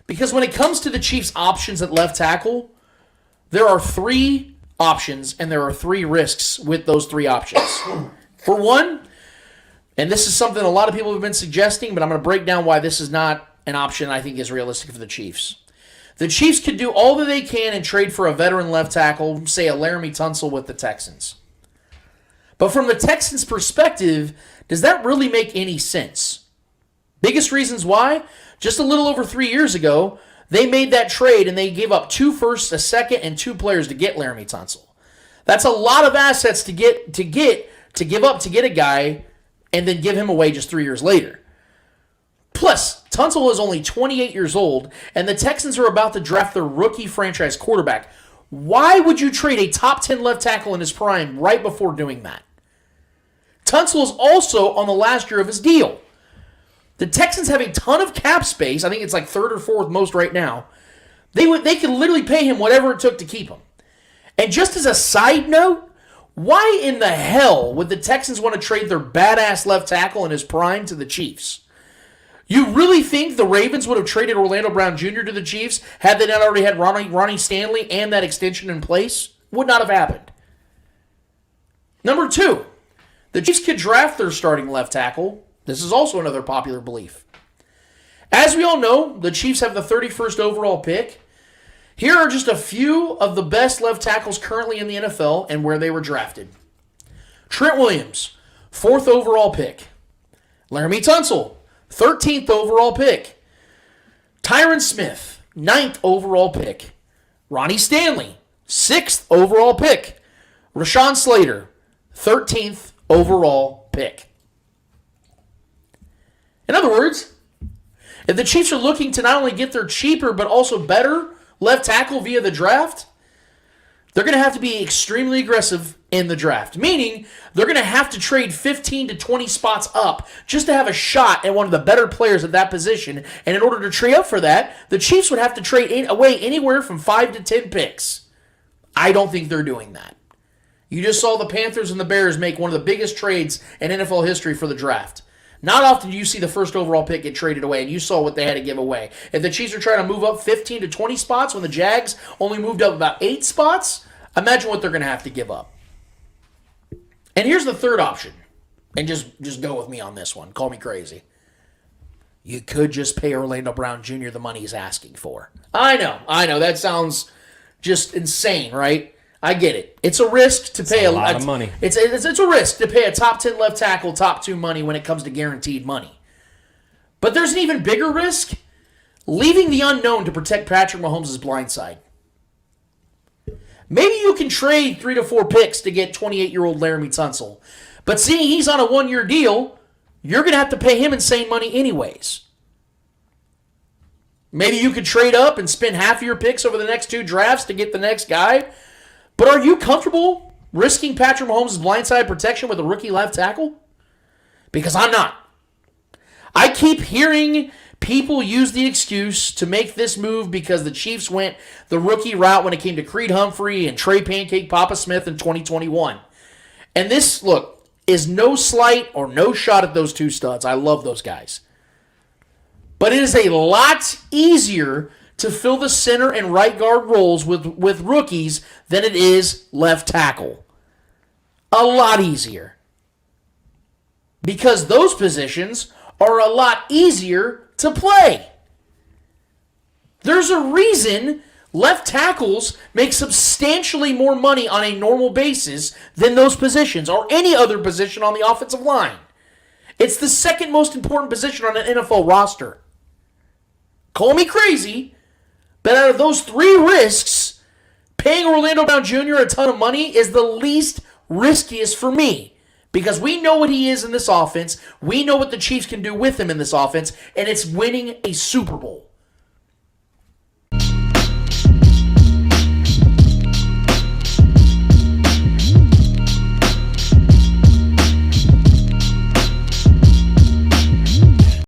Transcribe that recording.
Because when it comes to the Chiefs' options at left tackle, there are 3 options and there are 3 risks with those 3 options. For one, and this is something a lot of people have been suggesting, but I'm going to break down why this is not an option I think is realistic for the Chiefs. The Chiefs could do all that they can and trade for a veteran left tackle, say a 𝚂𝚗𝚁𝙴𝚼 with the Texans. But from the Texans' perspective, does that really make any sense? Biggest reasons why? Just a little over 3 years ago, they made that trade and they gave up 2 firsts, a second, and 2 players to get 𝚂𝚗𝚁𝚁𝚗. That's a lot of assets to give up to get a guy and then give him away just 3 years later. Plus, Tunsil is only 28 years old, and the Texans are about to draft their rookie franchise quarterback. Why would you trade a top 10 left tackle in his prime right before doing that? Tunsil is also on the last year of his deal. The Texans have a ton of cap space. I think it's like 3rd or 4th most right now. They could literally pay him whatever it took to keep him. And just as a side note, why in the hell would the Texans want to trade their badass left tackle in his prime to the Chiefs? You really think the Ravens would have traded Orlando Brown Jr. to the Chiefs had they not already had Ronnie Stanley and that extension in place? Would not have happened. Number 2, the Chiefs could draft their starting left tackle. This is also another popular belief. As we all know, the Chiefs have the 31st overall pick. Here are just a few of the best left tackles currently in the NFL and where they were drafted. Trent Williams, 4th overall pick. 𝚂𝚗𝚁𝚗𝚗, 13th overall pick. Tyron Smith, 9th overall pick. Ronnie Stanley, 6th overall pick. Rashawn Slater, 13th overall pick. In other words, if the Chiefs are looking to not only get their cheaper but also better left tackle via the draft, they're going to have to be extremely aggressive in the draft. Meaning, they're going to have to trade 15 to 20 spots up just to have a shot at one of the better players at that position. And in order to trade up for that, the Chiefs would have to trade away anywhere from 5 to 10 picks. I don't think they're doing that. You just saw the Panthers and the Bears make one of the biggest trades in NFL history for the draft. Not often do you see the 1st overall pick get traded away, and you saw what they had to give away. If the Chiefs are trying to move up 15 to 20 spots when the Jags only moved up about 8 spots, imagine what they're going to have to give up. And here's the 3rd option. And just go with me on this one. Call me crazy. You could just pay Orlando Brown Jr. the money he's asking for. I know. That sounds just insane, right? I get it. It's a risk to pay a lot of money. It's a risk to pay a top 10 left tackle, top 2 money when it comes to guaranteed money. But there's an even bigger risk. Leaving the unknown to protect Patrick Mahomes' blind side. Maybe you can trade 3 to 4 picks to get 28-year-old 𝚂𝚗𝚁𝚗𝚗. But seeing he's on a 1-year deal, you're going to have to pay him insane money anyways. Maybe you could trade up and spend half of your picks over the next 2 drafts to get the next guy. But are you comfortable risking Patrick Mahomes' blindside protection with a rookie left tackle? Because I'm not. I keep hearing people use the excuse to make this move because the Chiefs went the rookie route when it came to Creed Humphrey and Trey Pancake Papa Smith in 2021. And this, look, is no slight or no shot at those 2 studs. I love those guys. But it is a lot easier to fill the center and right guard roles with rookies than it is left tackle. A lot easier. Because those positions are a lot easier to play. There's a reason left tackles make substantially more money on a normal basis than those positions or any other position on the offensive line. It's the 2nd most important position on an NFL roster. Call me crazy, but out of those 3 risks, paying Orlando Brown Jr. a ton of money is the least riskiest for me. Because we know what he is in this offense. We know what the Chiefs can do with him in this offense. And it's winning a Super Bowl.